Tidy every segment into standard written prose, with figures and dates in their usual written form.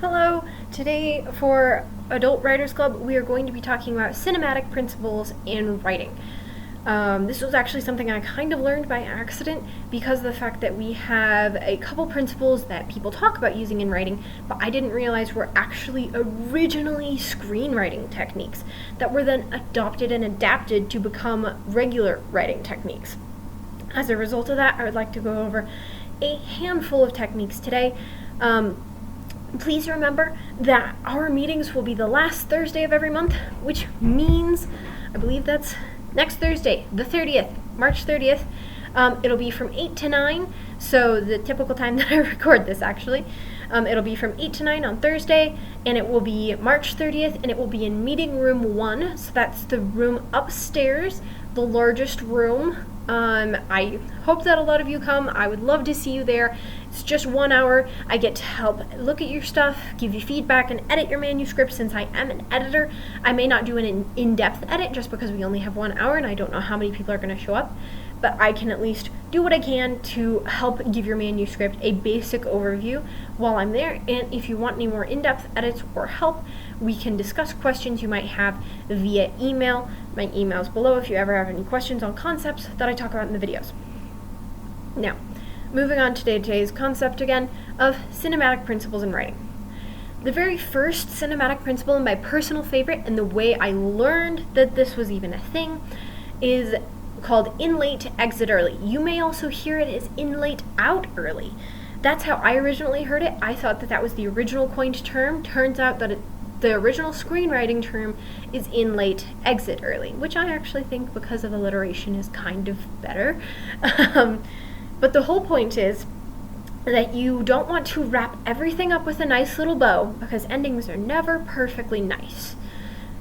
Hello! Today for Adult Writers Club we are going to be talking about cinematic principles in writing. This was actually something I kind of learned by accident because of the fact that we have a couple principles that people talk about using in writing, but I didn't realize were actually originally screenwriting techniques that were then adopted and adapted to become regular writing techniques. As a result of that, I would like to go over a handful of techniques today. Please remember that our meetings will be the last Thursday of every month, which means, I believe that's next Thursday, the 30th, March 30th. It'll be from 8 to 9, so the typical time that I record this, actually. It'll be from 8 to 9 on Thursday, and it will be March 30th, and it will be in meeting room 1, so that's the room upstairs, the largest room. I hope that a lot of you come. I would love to see you there. It's just 1 hour. I get to help look at your stuff, give you feedback, and edit your manuscript since I am an editor. I may not do an in-depth edit just because we only have 1 hour and I don't know how many people are going to show up, but I can at least do what I can to help give your manuscript a basic overview while I'm there. And if you want any more in-depth edits or help, we can discuss questions you might have via email. My email's below if you ever have any questions on concepts that I talk about in the videos. Now, moving on to today's concept again of cinematic principles in writing. The very first cinematic principle, and my personal favorite, and the way I learned that this was even a thing, is called in late, exit early. You may also hear it as in late, out early. That's how I originally heard it. I thought that was the original coined term. Turns out that the original screenwriting term is in late, exit early, which I actually think, because of alliteration, is kind of better. But the whole point is that you don't want to wrap everything up with a nice little bow, because endings are never perfectly nice.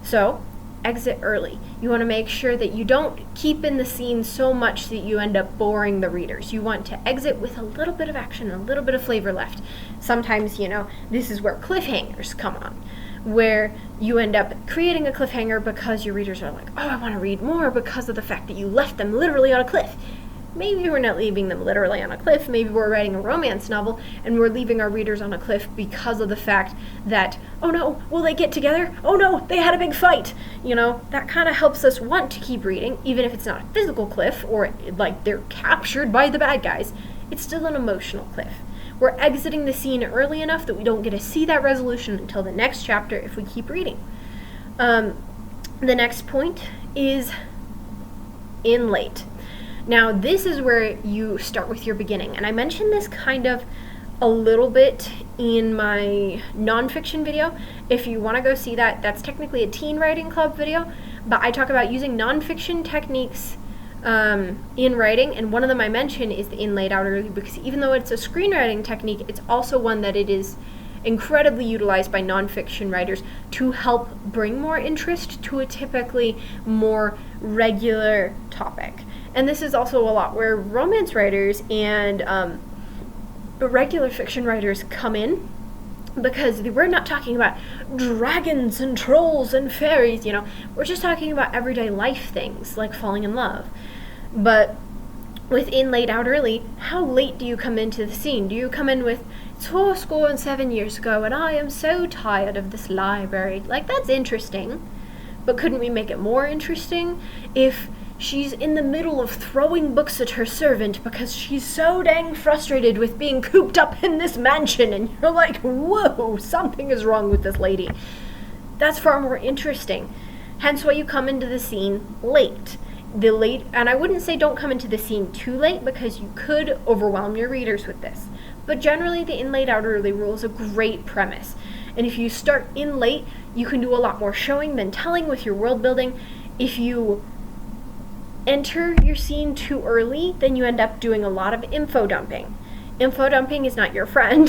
So, exit early. You want to make sure that you don't keep in the scene so much that you end up boring the readers. You want to exit with a little bit of action, a little bit of flavor left. Sometimes, this is where cliffhangers come on, where you end up creating a cliffhanger because your readers are like, oh, I want to read more because of the fact that you left them literally on a cliff. Maybe we're not leaving them literally on a cliff. Maybe we're writing a romance novel and we're leaving our readers on a cliff because of the fact that, oh no, will they get together? Oh no, they had a big fight. That kind of helps us want to keep reading, even if it's not a physical cliff or like they're captured by the bad guys. It's still an emotional cliff. We're exiting the scene early enough that we don't get to see that resolution until the next chapter if we keep reading. The next point is in late. Now, this is where you start with your beginning, and I mentioned this kind of a little bit in my nonfiction video. If you want to go see that, that's technically a teen writing club video, but I talk about using nonfiction techniques in writing, and one of them I mention is the in late, out early, because even though it's a screenwriting technique, it's also one that it is incredibly utilized by nonfiction writers to help bring more interest to a typically more regular topic. And this is also a lot where romance writers and regular fiction writers come in, because we're not talking about dragons and trolls and fairies, we're just talking about everyday life things like falling in love. But with in late, out early, how late do you come into the scene? Do you come in with, it's 407 years ago and I am so tired of this library? Like, that's interesting, but couldn't we make it more interesting if she's in the middle of throwing books at her servant because she's so dang frustrated with being cooped up in this mansion, and you're like, whoa, something is wrong with this lady? That's far more interesting. Hence why you come into the scene late. And I wouldn't say don't come into the scene too late, because you could overwhelm your readers with this. But generally, the in late, out early rule is a great premise. And if you start in late, you can do a lot more showing than telling with your world building. If you enter your scene too early, then you end up doing a lot of info dumping. Info dumping is not your friend.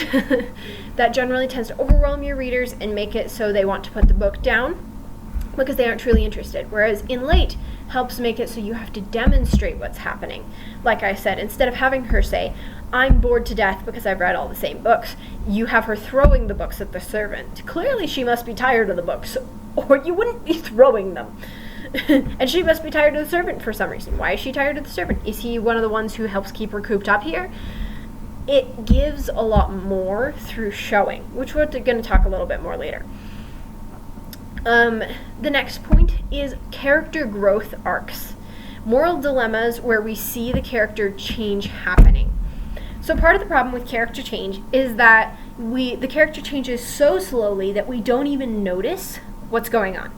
That generally tends to overwhelm your readers and make it so they want to put the book down because they aren't truly interested. Whereas in late helps make it so you have to demonstrate what's happening. Like I said, instead of having her say, I'm bored to death because I've read all the same books, you have her throwing the books at the servant. Clearly she must be tired of the books, or you wouldn't be throwing them. And she must be tired of the servant for some reason. Why is she tired of the servant? Is he one of the ones who helps keep her cooped up here? it gives a lot more through showing, which we're going to talk a little bit more later. The next point is character growth arcs. Moral dilemmas where we see the character change happening. So part of the problem with character change is that the character changes so slowly that we don't even notice what's going on.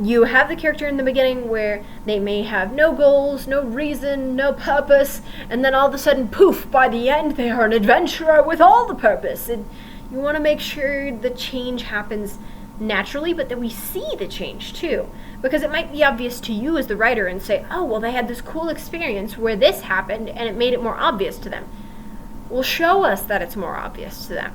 You have the character in the beginning where they may have no goals, no reason, no purpose, and then all of a sudden, poof, by the end they are an adventurer with all the purpose. And you want to make sure the change happens naturally, but that we see the change too. Because it might be obvious to you as the writer and say, oh, well, they had this cool experience where this happened and it made it more obvious to them. Well, show us that it's more obvious to them.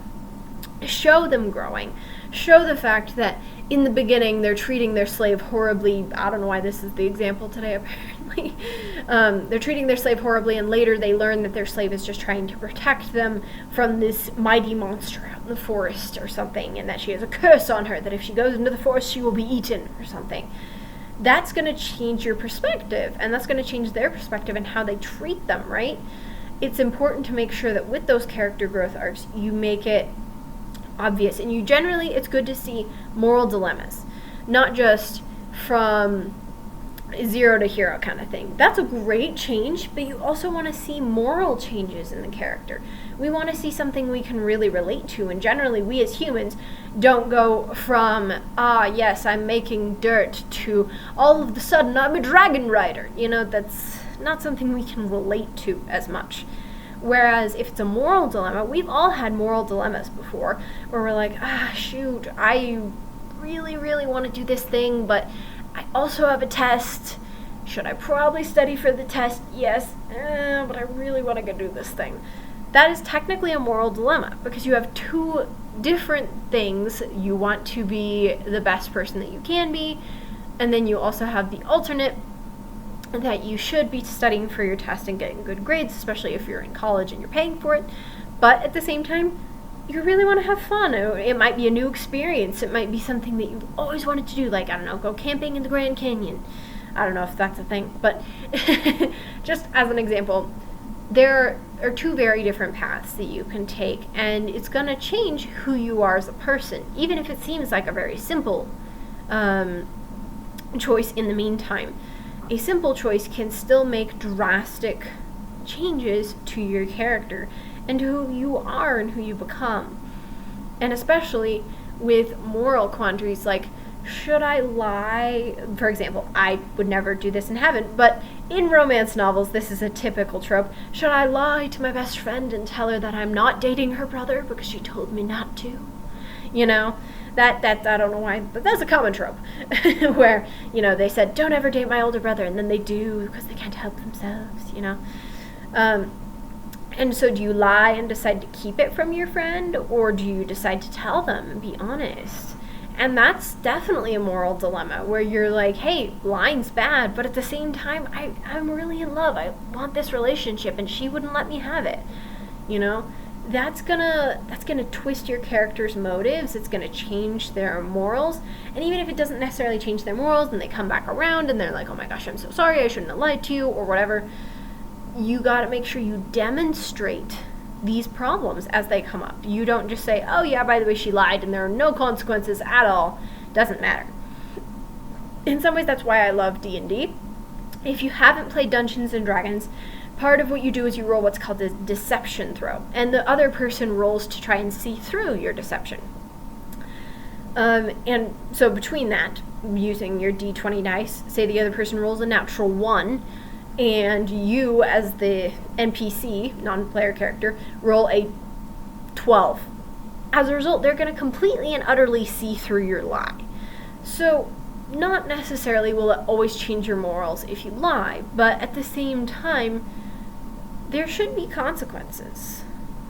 Show them growing. Show the fact that in the beginning they're treating their slave horribly. I don't know why this is the example today, apparently. They're treating their slave horribly, and later they learn that their slave is just trying to protect them from this mighty monster out in the forest or something, and that she has a curse on her, that if she goes into the forest she will be eaten or something. That's going to change your perspective, and that's going to change their perspective and how they treat them, right? It's important to make sure that with those character growth arcs, you make it obvious. And it's good to see moral dilemmas, not just from zero to hero kind of thing. That's a great change, but you also want to see moral changes in the character. We want to see something we can really relate to, and generally we as humans don't go from, yes, I'm making dirt, to all of a sudden I'm a dragon rider. That's not something we can relate to as much. Whereas if it's a moral dilemma, we've all had moral dilemmas before, where we're like, shoot, I really, really want to do this thing, but I also have a test. Should I probably study for the test? Yes, but I really want to go do this thing. That is technically a moral dilemma, because you have two different things. You want to be the best person that you can be, and then you also have the alternate that you should be studying for your test and getting good grades, especially if you're in college and you're paying for it. But at the same time, you really want to have fun. It might be a new experience. It might be something that you've always wanted to do, like, I don't know, go camping in the Grand Canyon. I don't know if that's a thing, but just as an example, there are two very different paths that you can take, and it's going to change who you are as a person, even if it seems like a very simple choice in the meantime. A simple choice can still make drastic changes to your character and to who you are and who you become. And especially with moral quandaries like, should I lie? For example, I would never do this and haven't, but in romance novels, this is a typical trope. Should I lie to my best friend and tell her that I'm not dating her brother because she told me not to? That I don't know why, but that's a common trope where, they said, don't ever date my older brother, and then they do because they can't help themselves, And so do you lie and decide to keep it from your friend, or do you decide to tell them and be honest? And that's definitely a moral dilemma where you're like, hey, lying's bad, but at the same time, I'm really in love. I want this relationship, and she wouldn't let me have it. That's gonna twist your character's motives. It's gonna change their morals. And even if it doesn't necessarily change their morals, and they come back around and they're like, oh my gosh, I'm so sorry, I shouldn't have lied to you, or whatever, you gotta make sure you demonstrate these problems as they come up. You don't just say, oh yeah, by the way, she lied, and there are no consequences at all. Doesn't matter. In some ways, that's why I love D&D. If you haven't played Dungeons and Dragons, part of what you do is you roll what's called a deception throw, and the other person rolls to try and see through your deception. And so between that, using your D20 dice, say the other person rolls a natural 1, and you, as the NPC, non-player character, roll a 12. As a result, they're going to completely and utterly see through your lie. So, not necessarily will it always change your morals if you lie, but at the same time, there should be consequences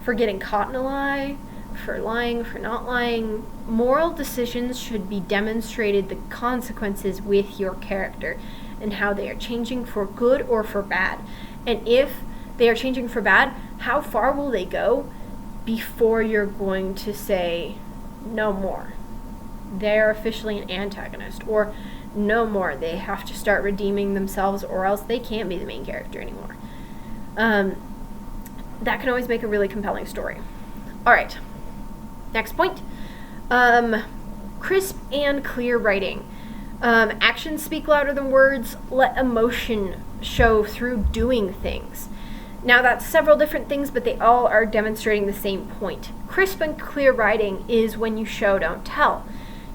for getting caught in a lie, for lying, for not lying. Moral decisions should be demonstrated the consequences with your character and how they are changing for good or for bad. And if they are changing for bad, how far will they go before you're going to say, no more? They're officially an antagonist, or no more, they have to start redeeming themselves, or else they can't be the main character anymore. that can always make a really compelling story. All right, next point. Crisp and clear writing. Actions speak louder than words. Let emotion show through doing things. Now that's several different things, but they all are demonstrating the same point. Crisp and clear writing is when you show, don't tell.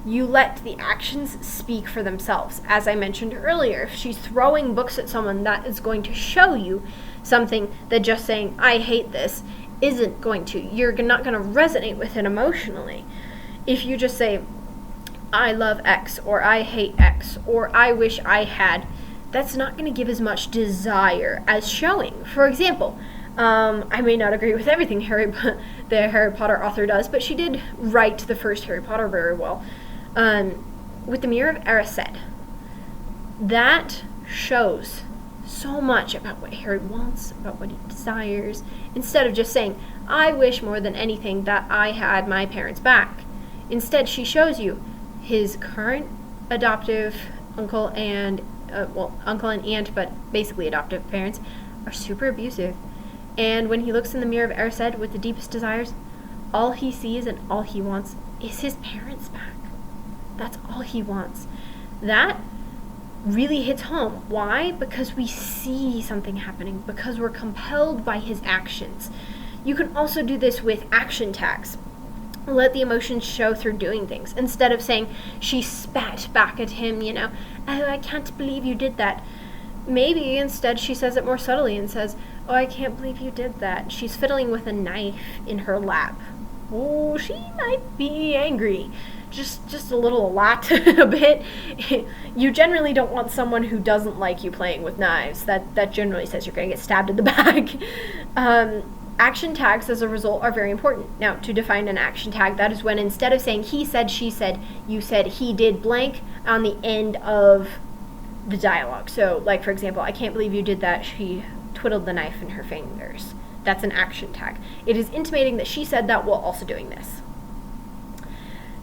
You let the actions speak for themselves. As I mentioned earlier, if she's throwing books at someone, that is going to show you something that just saying, I hate this, isn't going to. You're not going to resonate with it emotionally. If you just say, I love X, or I hate X, or I wish I had, that's not going to give as much desire as showing. For example, I may not agree with everything the Harry Potter author does, but she did write the first Harry Potter very well. With the Mirror of Erised, that shows so much about what Harry wants, about what he desires, instead of just saying, I wish more than anything that I had my parents back. Instead, she shows you his current adoptive uncle and uncle and aunt, but basically adoptive parents, are super abusive. And when he looks in the Mirror of Erised with the deepest desires, all he sees and all he wants is his parents back. That's all he wants. That really hits home. Why? Because we see something happening, because we're compelled by his actions. You can also do this with action tags. Let the emotions show through doing things. Instead of saying, she spat back at him, oh, I can't believe you did that. Maybe instead she says it more subtly and says, oh, I can't believe you did that. She's fiddling with a knife in her lap. Oh, she might be angry. Just a lot, a bit. You generally don't want someone who doesn't like you playing with knives. That generally says you're going to get stabbed in the back. Action tags, as a result, are very important. Now, to define an action tag, that is when instead of saying he said, she said, you said he did blank on the end of the dialogue. So, like, for example, I can't believe you did that. She twiddled the knife in her fingers. That's an action tag. It is intimating that she said that while also doing this.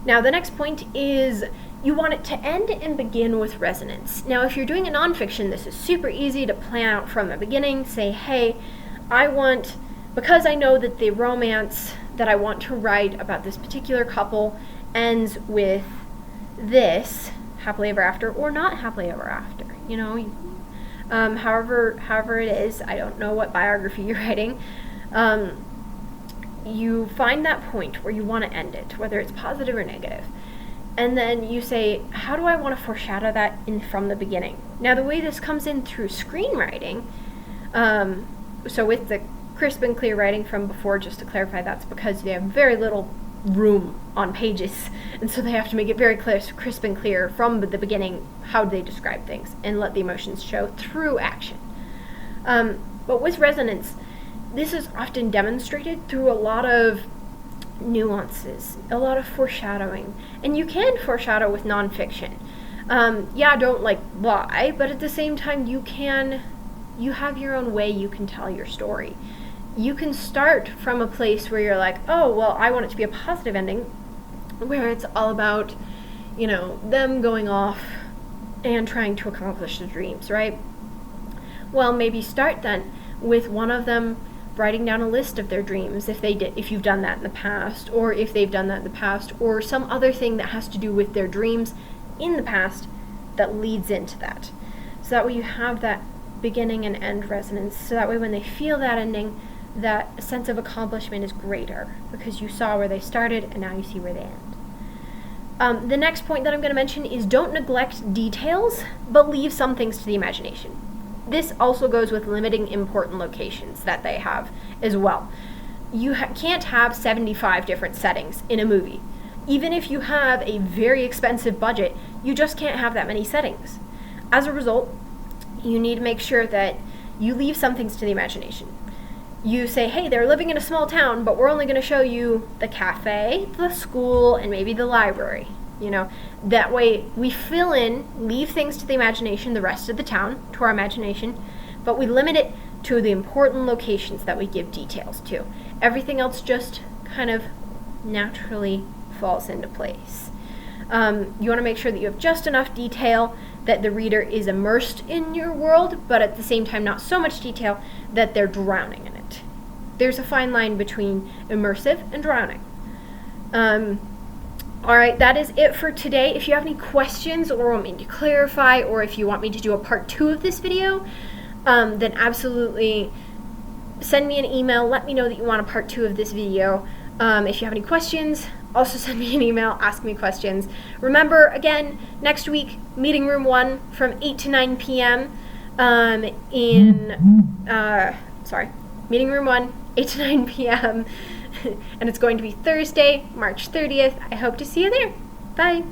Now, the next point is you want it to end and begin with resonance. Now, if you're doing a nonfiction, this is super easy to plan out from the beginning. Say, hey, because I know that the romance that I want to write about this particular couple ends with this, happily ever after, or not happily ever after, however it is. I don't know what biography you're writing. You find that point where you want to end it, whether it's positive or negative. And then you say, how do I want to foreshadow that from the beginning? Now, the way this comes in through screenwriting, so with the crisp and clear writing from before, just to clarify, that's because they have very little room on pages, and so they have to make it very clear, crisp and clear from the beginning how they describe things and let the emotions show through action. But with resonance, this is often demonstrated through a lot of nuances, a lot of foreshadowing, and you can foreshadow with nonfiction. Don't lie, but at the same time you have your own way you can tell your story. You can start from a place where you're like, oh, well, I want it to be a positive ending, where it's all about, them going off and trying to accomplish their dreams, right? Well, maybe start then with one of them writing down a list of their dreams, if you've done that in the past, or if they've done that in the past, or some other thing that has to do with their dreams in the past that leads into that. So that way you have that beginning and end resonance, so that way when they feel that ending, that sense of accomplishment is greater, because you saw where they started and now you see where they end. The next point that I'm going to mention is don't neglect details, but leave some things to the imagination. This also goes with limiting important locations that they have as well. You can't have 75 different settings in a movie. Even if you have a very expensive budget, you just can't have that many settings. As a result, you need to make sure that you leave some things to the imagination. You say, hey, they're living in a small town, but we're only going to show you the cafe, the school, and maybe the library. That way we fill in, leave things to the imagination, the rest of the town to our imagination, but we limit it to the important locations that we give details to. Everything else just kind of naturally falls into place. You want to make sure that you have just enough detail that the reader is immersed in your world, but at the same time not so much detail that they're drowning in it. there's a fine line between immersive and drowning. Alright, that is it for today. If you have any questions or want me to clarify, or if you want me to do a part 2 of this video, then absolutely send me an email. Let me know that you want a part 2 of this video. If you have any questions, also send me an email, ask me questions. Remember, again, next week, Meeting Room 1 from 8 to 9 p.m. Meeting Room 1, 8 to 9 p.m. And it's going to be Thursday, March 30th. I hope to see you there. Bye.